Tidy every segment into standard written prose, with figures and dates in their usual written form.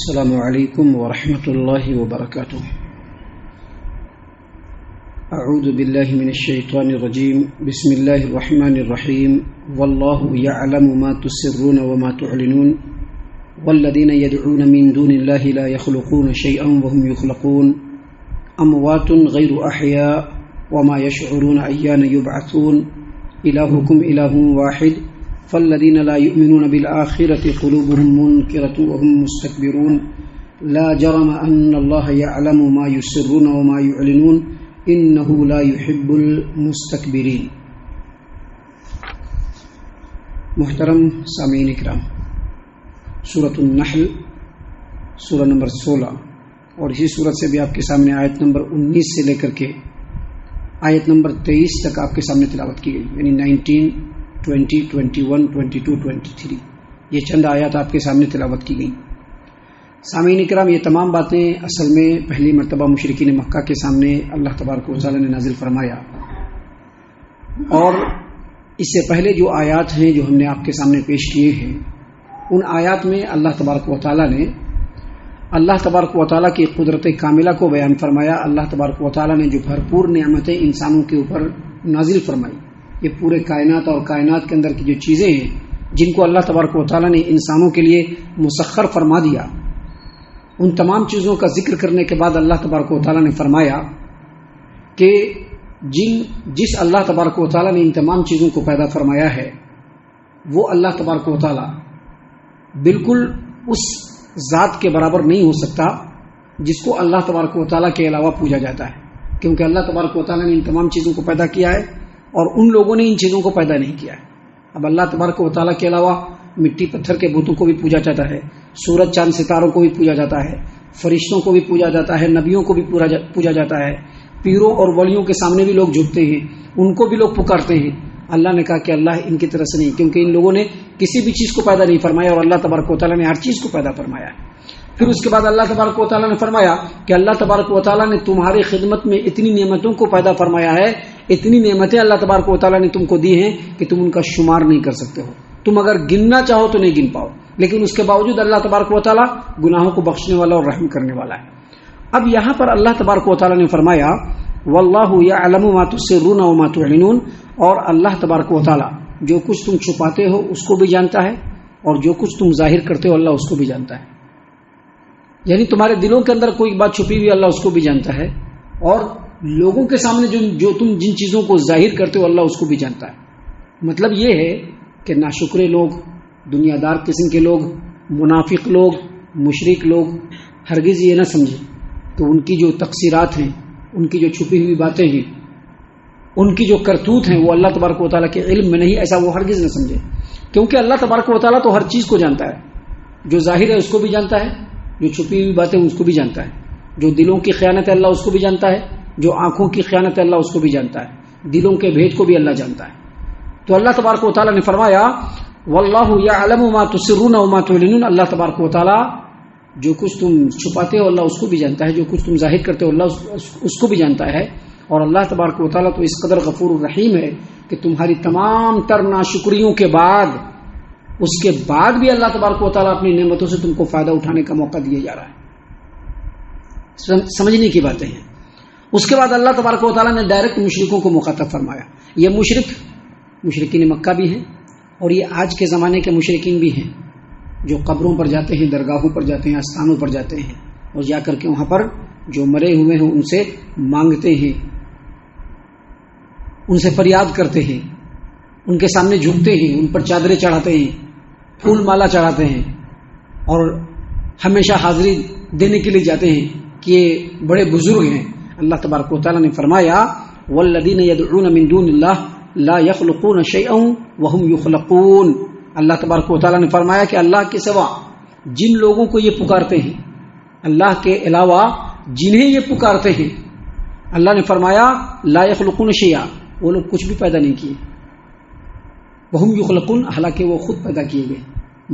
السلام علیکم ورحمۃ اللہ وبرکاتہ۔ اعوذ باللہ من الشیطان الرجیم، بسم اللہ الرحمن الرحیم۔ واللہ یعلم ما تسرون وما تعلنون والذین یدعون من دون اللہ لا یخلقون شیئا وهم یخلقون اموات غیر احیاء وما یشعرون ایان یبعثون الہکم الہ واحد فالذین لا یؤمنون بالآخرۃ قلوبهم منکرۃ وهم مستکبرون لا جرم ان اللہ یعلم ما یسرون وما یعلنون انہ لا یحب المستکبرین۔ محترم سامعین اکرام، سورۃ النحل سورہ نمبر 16 اور اسی سورت سے بھی آپ کے سامنے آیت نمبر 19 سے لے کر کے آیت نمبر 23 تک آپ کے سامنے تلاوت کی گئی، یعنی 19 20 21 22 23 یہ چند آیات آپ کے سامنے تلاوت کی گئی۔ سامعین اکرام، یہ تمام باتیں اصل میں پہلی مرتبہ مشرکین مکہ کے سامنے اللہ تبارک و تعالی نے نازل فرمایا، اور اس سے پہلے جو آیات ہیں جو ہم نے آپ کے سامنے پیش کیے ہیں، ان آیات میں اللہ تبارک و تعالی نے اللہ تبارک و تعالی کی قدرت کاملہ کو بیان فرمایا۔ اللہ تبارک و تعالی نے جو بھرپور نعمتیں انسانوں کے اوپر نازل فرمائی، یہ پورے کائنات اور کائنات کے اندر کی جو چیزیں ہیں جن کو اللہ تبارک و تعالی نے انسانوں کے لیے مسخر فرما دیا، ان تمام چیزوں کا ذکر کرنے کے بعد اللہ تبارک و تعالی نے فرمایا کہ جس اللہ تبارک و تعالی نے ان تمام چیزوں کو پیدا فرمایا ہے، وہ اللہ تبارک و تعالی بالکل اس ذات کے برابر نہیں ہو سکتا جس کو اللہ تبارک و تعالی کے علاوہ پوجا جاتا ہے، کیونکہ اللہ تبارک و تعالی نے ان تمام چیزوں کو پیدا کیا ہے اور ان لوگوں نے ان چیزوں کو پیدا نہیں کیا ہے۔ اب اللہ تبارک و تعالیٰ کے علاوہ مٹی پتھر کے بتوں کو بھی پوجا جاتا ہے، سورج چاند ستاروں کو بھی پوجا جاتا ہے، فرشتوں کو بھی پوجا جاتا ہے، نبیوں کو بھی پوجا جاتا ہے، پیروں اور ولیوں کے سامنے بھی لوگ جھکتے ہیں، ان کو بھی لوگ پکارتے ہیں۔ اللہ نے کہا کہ اللہ ان کی طرح سے نہیں، کیونکہ ان لوگوں نے کسی بھی چیز کو پیدا نہیں فرمایا اور اللہ تبارک و تعالیٰ نے ہر چیز کو پیدا فرمایا ہے۔ پھر اس کے بعد اللہ تبارک و تعالیٰ نے فرمایا کہ اللہ تبارک و تعالیٰ نے تمہاری خدمت میں اتنی نعمتوں کو پیدا فرمایا ہے، اتنی نعمتیں اللہ تبارک و تعالیٰ نے تم کو دی ہیں کہ تم ان کا شمار نہیں کر سکتے ہو، تم اگر گننا چاہو تو نہیں گن پاؤ، لیکن اس کے باوجود اللہ تبارک و تعالیٰ گناہوں کو بخشنے والا اور رحم کرنے والا ہے۔ اب یہاں پر اللہ تبارک و تعالیٰ نے فرمایا واللہ یعلم ما تسرون وما تعلنون، اور اللہ تبارک و تعالیٰ جو کچھ تم چھپاتے ہو اس کو بھی جانتا ہے اور جو کچھ تم ظاہر کرتے ہو اللہ اس کو بھی جانتا ہے، یعنی تمہارے دلوں کے اندر کوئی بات چھپی ہوئی اللہ اس کو بھی جانتا ہے، اور لوگوں کے سامنے جو تم جن چیزوں کو ظاہر کرتے ہو اللہ اس کو بھی جانتا ہے۔ مطلب یہ ہے کہ ناشکرے لوگ، دنیا دار قسم کے لوگ، منافق لوگ، مشرک لوگ ہرگز یہ نہ سمجھیں کہ ان کی جو تقصیرات ہیں، ان کی جو چھپی ہوئی باتیں ہیں، ان کی جو کرتوت ہیں وہ اللہ تبارک و تعالیٰ کے علم میں نہیں، ایسا وہ ہرگز نہ سمجھے، کیونکہ اللہ تبارک و تعالیٰ تو ہر چیز کو جانتا ہے، جو ظاہر ہے اس کو بھی جانتا ہے، جو چھپی ہوئی باتیں اس کو بھی جانتا ہے، جو دلوں کی خیانت ہے اللہ اس کو بھی جانتا ہے، جو آنکھوں کی خیانت ہے اللہ اس کو بھی جانتا ہے، دلوں کے بھید کو بھی اللہ جانتا ہے۔ تو اللہ تبارک و تعالیٰ نے فرمایا واللہ یعلم ما تسرون وما تعلنون، اللہ تبارک و تعالیٰ جو کچھ تم چھپاتے ہو اللہ اس کو بھی جانتا ہے، جو کچھ تم ظاہر کرتے ہو اللہ اس کو بھی جانتا ہے، اور اللہ تبارک و تعالیٰ تو اس قدر غفور الرحیم ہے کہ تمہاری تمام تر ناشکریوں کے بعد، اس کے بعد بھی اللہ تبارک و تعالیٰ اپنی نعمتوں سے تم کو فائدہ اٹھانے کا موقع دیے جا رہا ہے۔ سمجھنے کی باتیں ہیں۔ اس کے بعد اللہ تبارک و تعالیٰ نے ڈائریکٹ مشرکوں کو مخاطب فرمایا۔ یہ مشرکین مکہ بھی ہیں اور یہ آج کے زمانے کے مشرکین بھی ہیں، جو قبروں پر جاتے ہیں، درگاہوں پر جاتے ہیں، آستانوں پر جاتے ہیں اور جا کر کے وہاں پر جو مرے ہوئے ہیں ان سے مانگتے ہیں، ان سے فریاد کرتے ہیں، ان کے سامنے جھکتے ہیں، ان پر چادریں چڑھاتے ہیں، پھول مالا چڑھاتے ہیں اور ہمیشہ حاضری دینے کے لیے جاتے ہیں کہ یہ بڑے بزرگ ہیں۔ اللہ تبارک و تعالیٰ نے فرمایا والذین یدعون من دون اللہ لا یخلقون شیئا وهم یخلقون، اللہ تبارک و تعالیٰ نے فرمایا کہ اللہ کے سوا جن لوگوں کو یہ پکارتے ہیں، اللہ کے علاوہ جنہیں یہ پکارتے ہیں، اللہ نے فرمایا لا یخلقون شیئا، وہ لوگ کچھ بھی پیدا نہیں کیے، وهم یخلقون، حالانکہ وہ خود پیدا کیے گئے۔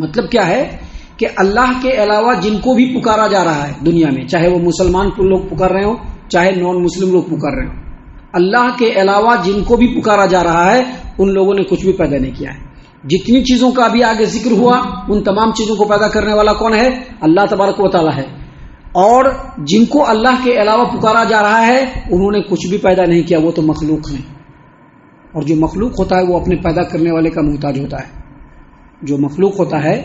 مطلب کیا ہے کہ اللہ کے علاوہ جن کو بھی پکارا جا رہا ہے دنیا میں، چاہے وہ مسلمان لوگ پکار رہے ہوں چاہے نان مسلم لوگ پکار رہے ہوں، اللہ کے علاوہ جن کو بھی پکارا جا رہا ہے ان لوگوں نے کچھ بھی پیدا نہیں کیا ہے۔ جتنی چیزوں کا ابھی آگے ذکر ہوا ان تمام چیزوں کو پیدا کرنے والا کون ہے؟ اللہ تبارک و تعالی ہے. اور جن کو اللہ کے علاوہ پکارا جا رہا ہے انہوں نے کچھ بھی پیدا نہیں کیا، وہ تو مخلوق ہیں. اور جو مخلوق ہوتا ہے وہ اپنے پیدا کرنے والے کا محتاج ہوتا ہے. جو مخلوق ہوتا ہے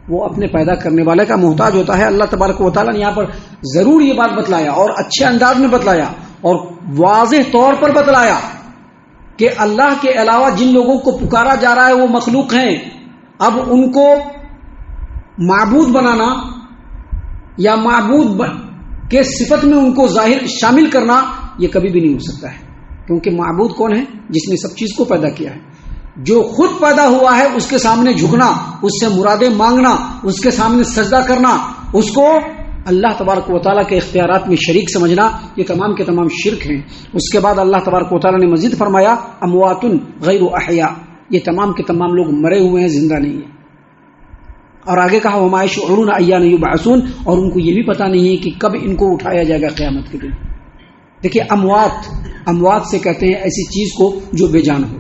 وہ اپنے پیدا کرنے والے کا محتاج ہوتا ہے. اللہ تبارک و تعالیٰ نے یہاں پر ضرور یہ بات بتلایا اور اچھے انداز میں بتلایا اور واضح طور پر بتلایا کہ اللہ کے علاوہ جن لوگوں کو پکارا جا رہا ہے وہ مخلوق ہیں. اب ان کو معبود بنانا یا معبود کے صفت میں ان کو ظاہر شامل کرنا یہ کبھی بھی نہیں ہو سکتا ہے، کیونکہ معبود کون ہے؟ جس نے سب چیز کو پیدا کیا ہے. جو خود پیدا ہوا ہے اس کے سامنے جھکنا، اس سے مرادیں مانگنا، اس کے سامنے سجدہ کرنا، اس کو اللہ تبارک و تعالیٰ کے اختیارات میں شریک سمجھنا، یہ تمام کے تمام شرک ہیں. اس کے بعد اللہ تبارک و تعالیٰ نے مزید فرمایا اموات غیر احیاء، یہ تمام کے تمام لوگ مرے ہوئے ہیں، زندہ نہیں ہیں. اور آگے کہا وما یشعرون ایان یبعثون، اور ان کو یہ بھی پتہ نہیں ہے کہ کب ان کو اٹھایا جائے گا قیامت کے دن. دیکھیے اموات سے کہتے ہیں ایسی چیز کو جو بے جان ہو.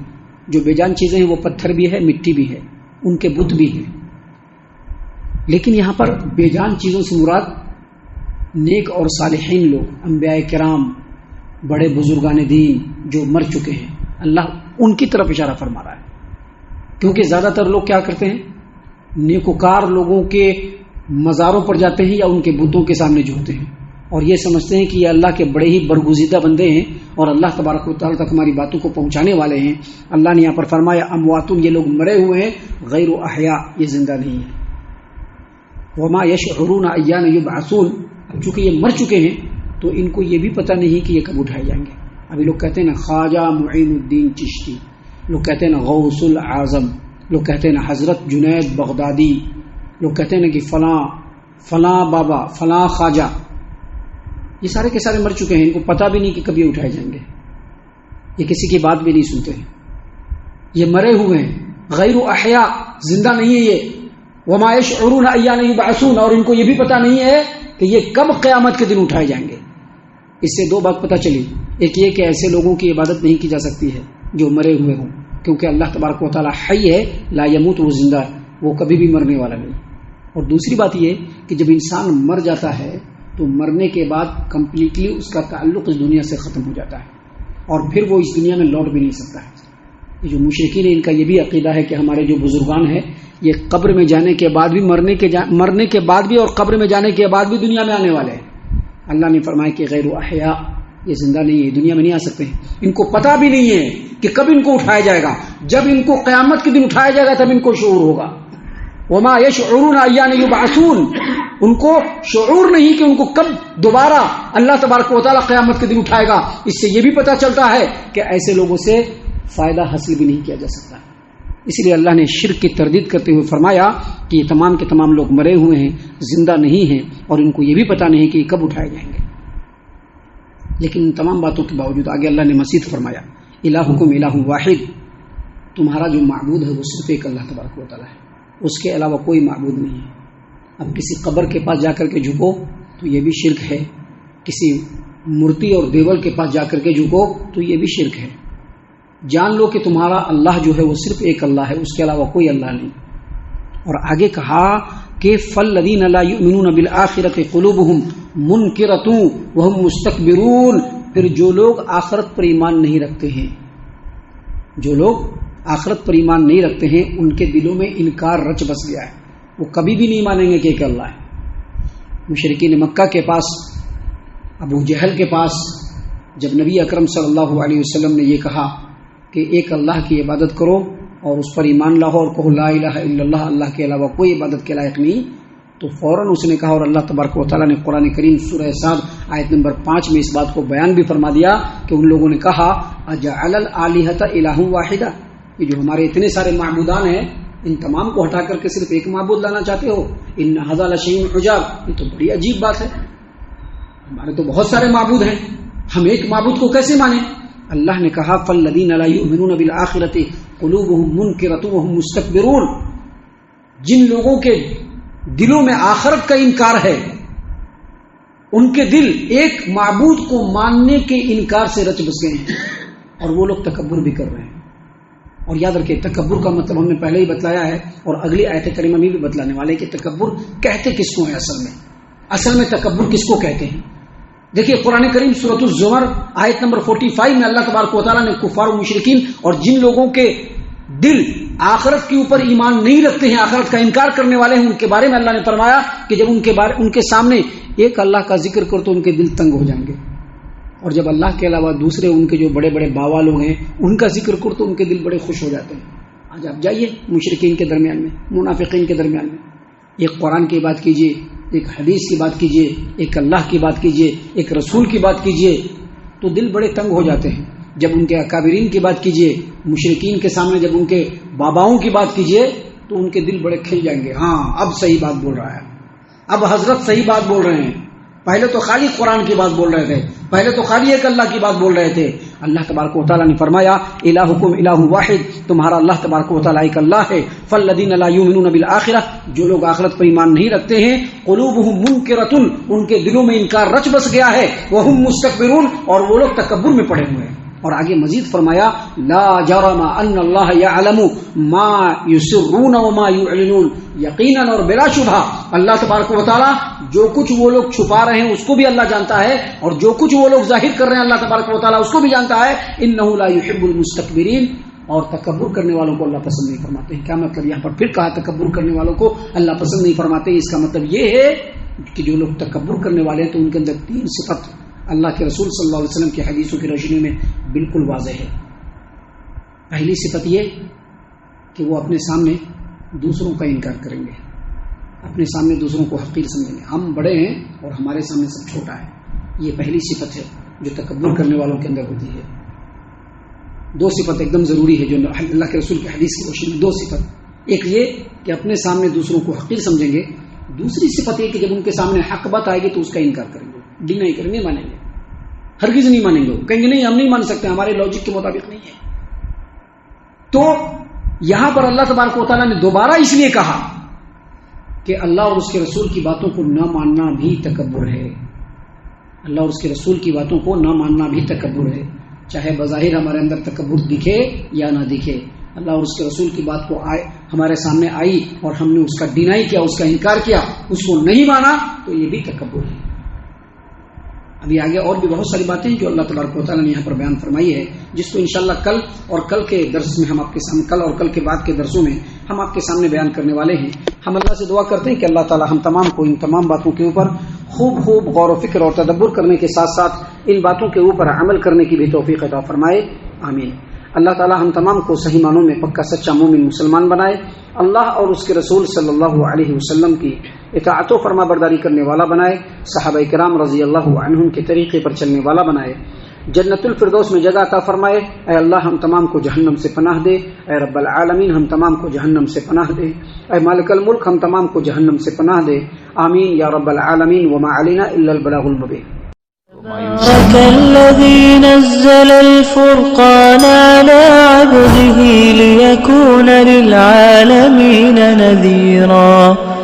جو بے جان چیزیں ہیں وہ پتھر بھی ہے، مٹی بھی ہے، ان کے بت بھی ہیں. لیکن یہاں پر بے جان چیزوں سے مراد نیک اور صالحین لوگ، انبیاء کرام، بڑے بزرگان دین جو مر چکے ہیں، اللہ ان کی طرف اشارہ فرما رہا ہے. کیونکہ زیادہ تر لوگ کیا کرتے ہیں؟ نیکوکار لوگوں کے مزاروں پر جاتے ہیں یا ان کے بتوں کے سامنے جھکتے ہیں اور یہ سمجھتے ہیں کہ یہ اللہ کے بڑے ہی برگزیدہ بندے ہیں اور اللہ تبارک و تعالیٰ تک ہماری باتوں کو پہنچانے والے ہیں. اللہ نے یہاں پر فرمایا اموات، یہ لوگ مرے ہوئے ہیں، غیر احیاء، یہ زندہ نہیں ہیں. وما یشعرون ایان یبعثون، چونکہ یہ مر چکے ہیں تو ان کو یہ بھی پتہ نہیں کہ یہ کب اٹھائے جائیں گے. ابھی لوگ کہتے ہیں نا خواجہ معین الدین چشتی، لوگ کہتے ہیں نا غوث العظم، لوگ کہتے ہیں نا حضرت جنید بغدادی، لوگ کہتے ہیں نا کہ فلاں بابا، فلاں خواجہ. یہ سارے کے سارے مر چکے ہیں، ان کو پتہ بھی نہیں کہ کبھی اٹھائے جائیں گے. یہ کسی کی بات بھی نہیں سنتے ہیں، یہ مرے ہوئے ہیں، غیر احیاء، زندہ نہیں ہے یہ. وما یشعرون ایان یبعثون، اور ان کو یہ بھی پتہ نہیں ہے کہ یہ کب قیامت کے دن اٹھائے جائیں گے. اس سے دو بات پتہ چلی. ایک یہ کہ ایسے لوگوں کی عبادت نہیں کی جا سکتی ہے جو مرے ہوئے ہوں، کیونکہ اللہ تبارک و تعالیٰ حی ہے، لا یموت، وہ زندہ ہے، وہ کبھی بھی مرنے والا نہیں. اور دوسری بات یہ کہ جب انسان مر جاتا ہے تو مرنے کے بعد کمپلیٹلی اس کا تعلق اس دنیا سے ختم ہو جاتا ہے اور پھر وہ اس دنیا میں لوٹ بھی نہیں سکتا ہے. یہ جو مشرکین ہیں ان کا یہ بھی عقیدہ ہے کہ ہمارے جو بزرگان ہیں یہ قبر میں جانے کے بعد بھی مرنے کے بعد بھی اور قبر میں جانے کے بعد بھی دنیا میں آنے والے ہیں. اللہ نے فرمایا کہ غیر احیاء، یہ زندہ نہیں ہے، دنیا میں نہیں آ سکتے ہیں. ان کو پتہ بھی نہیں ہے کہ کب ان کو اٹھایا جائے گا. جب ان کو قیامت کے دن اٹھایا جائے گا تب ان کو شعور ہوگا. وما یشعرون ایان یبعثون، ان کو شعور نہیں کہ ان کو کب دوبارہ اللہ تبارک و تعالیٰ قیامت کے دن اٹھائے گا. اس سے یہ بھی پتہ چلتا ہے کہ ایسے لوگوں سے فائدہ حاصل بھی نہیں کیا جا سکتا. اس لیے اللہ نے شرک کی تردید کرتے ہوئے فرمایا کہ یہ تمام کے تمام لوگ مرے ہوئے ہیں، زندہ نہیں ہیں، اور ان کو یہ بھی پتہ نہیں کہ یہ کب اٹھائے جائیں گے. لیکن ان تمام باتوں کے باوجود آگے اللہ نے مزید فرمایا الہکم الہ واحد، تمہارا جو معبود ہے وہ صرف ایک اللہ تبارک و تعالیٰ ہے، اس کے علاوہ کوئی معبود نہیں ہے. اب کسی قبر کے پاس جا کر کے جھکو تو یہ بھی شرک ہے، کسی مورتی اور دیول کے پاس جا کر کے جھکو تو یہ بھی شرک ہے. جان لو کہ تمہارا اللہ جو ہے وہ صرف ایک اللہ ہے، اس کے علاوہ کوئی اللہ نہیں. اور آگے کہا کہ فالذین لا یؤمنون بالآخرۃ قلوبہم منکرۃ وہم مستکبرون، پھر جو لوگ آخرت پر ایمان نہیں رکھتے ہیں، جو لوگ آخرت پر ایمان نہیں رکھتے ہیں ان کے دلوں میں انکار رچ بس گیا ہے، وہ کبھی بھی نہیں مانیں گے کہ ایک اللہ ہے. مشرکین مکہ کے پاس، ابو جہل کے پاس جب نبی اکرم صلی اللہ علیہ وسلم نے یہ کہا کہ ایک اللہ کی عبادت کرو اور اس پر ایمان لاؤ اور کہو لا الہ الا اللہ، اللہ کے علاوہ کوئی عبادت کے لائق نہیں، تو فوراً اس نے کہا، اور اللہ تبارک و تعالیٰ نے قرآن کریم سورہ صاد آیت نمبر 5 میں اس بات کو بیان بھی فرما دیا کہ ان لوگوں نے کہا اجعل الآلہۃ الہ واحدہ، یہ جو ہمارے اتنے سارے معبودان ہیں ان تمام کو ہٹا کر کے صرف ایک معبود لانا چاہتے ہو؟ ان ھذا لشیء عجاب، یہ تو بڑی عجیب بات ہے، ہمارے تو بہت سارے معبود ہیں، ہم ایک معبود کو کیسے مانیں؟ اللہ نے کہا فالذین لا یؤمنون بالآخرۃ قلوبہم منکرۃ وہم مستکبرون، جن لوگوں کے دلوں میں آخرت کا انکار ہے، ان کے دل ایک معبود کو ماننے کے انکار سے رچ بس گئے ہیں اور وہ لوگ تکبر بھی کر رہے ہیں. اور یاد رکھیں تکبر کا مطلب ہم نے پہلے ہی بتلایا ہے اور اگلی آیت کریمہ میں بھی بتلانے والے کہ تکبر کہتے کس کو ہے. اصل میں تکبر کس کو کہتے ہیں؟ دیکھیے قرآن کریم سورۃ الزمر آیت نمبر 45 میں اللہ تبارک و تعالیٰ نے کفار و مشرکین اور جن لوگوں کے دل آخرت کے اوپر ایمان نہیں رکھتے ہیں، آخرت کا انکار کرنے والے ہیں، ان کے بارے میں اللہ نے فرمایا کہ جب ان کے سامنے ایک اللہ کا ذکر کر تو ان کے دل تنگ ہو جائیں گے، اور جب اللہ کے علاوہ دوسرے ان کے جو بڑے بڑے باوا لوگ ہیں ان کا ذکر کر تو ان کے دل بڑے خوش ہو جاتے ہیں. آج آپ جائیے مشرکین کے درمیان میں، منافقین کے درمیان میں، ایک قرآن کی بات کیجیے، ایک حدیث کی بات کیجیے، ایک اللہ کی بات کیجیے، ایک رسول کی بات کیجیے تو دل بڑے تنگ ہو جاتے ہیں. جب ان کے اکابرین کی بات کیجیے، مشرکین کے سامنے جب ان کے باباؤں کی بات کیجیے تو ان کے دل بڑے کھل جائیں گے. ہاں اب صحیح بات بول رہا ہے، اب حضرت صحیح بات بول رہے ہیں. پہلے تو خالی قرآن کی بات بول رہے تھے، پہلے تو خالی ایک اللہ کی بات بول رہے تھے. اللہ تبارک و تعالیٰ نے فرمایا الہکم الہ واحد، تمہارا اللہ تبارک و تعالیٰ ایک اللہ ہے. فالذین لا یؤمنون بالآخرہ، جو لوگ آخرت پر ایمان نہیں رکھتے ہیں، قلوبہم منکرۃ، ان کے دلوں میں انکار رچ بس گیا ہے، وہم مستکبرون، اور وہ لوگ تکبر میں پڑے ہوئے ہیں. اور آگے مزید فرمایا لا جرم ان اللہ یعلم ما یسرون وما یعلنون، یقینا اور بلا شبہ اللہ تبارک و تعالیٰ جو کچھ وہ لوگ چھپا رہے ہیں اس کو بھی اللہ جانتا ہے، اور جو کچھ وہ لوگ ظاہر کر رہے ہیں اللہ تبارک و تعالیٰ اس کو بھی جانتا ہے. انہ لا یحب المستکبرین، اور تکبر کرنے والوں کو اللہ پسند نہیں فرماتے ہیں. کیا مطلب؟ یہاں پر پھر کہا تکبر کرنے والوں کو اللہ پسند نہیں فرماتے. اس کا مطلب یہ ہے کہ جو لوگ تکبر کرنے والے ہیں تو ان کے اندر 3 صفت اللہ کے رسول صلی اللہ علیہ وسلم کی حدیثوں کی روشنی میں بالکل واضح ہے. پہلی صفت یہ کہ وہ اپنے سامنے دوسروں کا انکار کریں گے، اپنے سامنے دوسروں کو حقیر سمجھیں گے. ہم بڑے ہیں اور ہمارے سامنے سب چھوٹا ہے. یہ پہلی صفت ہے جو تکبر کرنے والوں کے اندر ہوتی ہے. 2 صفت ایک دم ضروری ہے جو اللہ کے رسول کی حدیث کی روشنی میں 2 صفت. ایک یہ کہ اپنے سامنے دوسروں کو حقیر سمجھیں گے. دوسری صفت یہ کہ جب ان کے سامنے حق بات آئے گی تو اس کا انکار کریں گے، ڈینائی کریں گے، مانیں گے، ہرگز نہیں مانیں گے. کہیں گے نہیں ہم نہیں مان سکتے، ہمارے لاجک کے مطابق نہیں ہے. تو یہاں پر اللہ تبارک و تعالیٰ نے دوبارہ اس لیے کہا کہ اللہ اور اس کے رسول کی باتوں کو نہ ماننا بھی تکبر ہے. اللہ اور اس کے رسول کی باتوں کو نہ ماننا بھی تکبر ہے، چاہے بظاہر ہمارے اندر تکبر دکھے یا نہ دکھے. اللہ اور اس کے رسول کی بات کو ہمارے سامنے آئی اور ہم نے اس کا ڈینائی کیا، اس کا انکار کیا، اس کو نہیں مانا، تو یہ بھی تکبر ہے. ابھی آگے اور بھی بہت ساری باتیں جو اللہ تبارک و تعالیٰ نے یہاں پر بیان فرمائی ہے، جس کو انشاءاللہ کل اور کل کے درس میں ہم آپ کے سامنے، کل اور کل کے بعد کے درسوں میں ہم آپ کے سامنے بیان کرنے والے ہیں. ہم اللہ سے دعا کرتے ہیں کہ اللہ تعالیٰ ہم تمام کو ان تمام باتوں کے اوپر خوب غور و فکر اور تدبر کرنے کے ساتھ ساتھ ان باتوں کے اوپر عمل کرنے کی بھی توفیق عطا فرمائے. آمین. اللہ تعالیٰ ہم تمام کو صحیح معنوں میں پکا سچا مومن مسلمان بنائے. اللہ اور اس کے رسول صلی اللہ علیہ وسلم کی اطاعت و فرما برداری کرنے والا بنائے. صحابہ کرام رضی اللہ عنہم کے طریقے پر چلنے والا بنائے. جنت الفردوس میں جگہ عطا فرمائے. اے اللہ ہم تمام کو جہنم سے پناہ دے. اے رب العالمین ہم تمام کو جہنم سے پناہ دے. اے مالک الملک ہم تمام کو جہنم سے پناہ دے. آمین یا رب العالمین. وما علینا الا البلاغ المبین. تبارك الذي نزل الفرقان على عبده ليكون للعالمين نذيرا.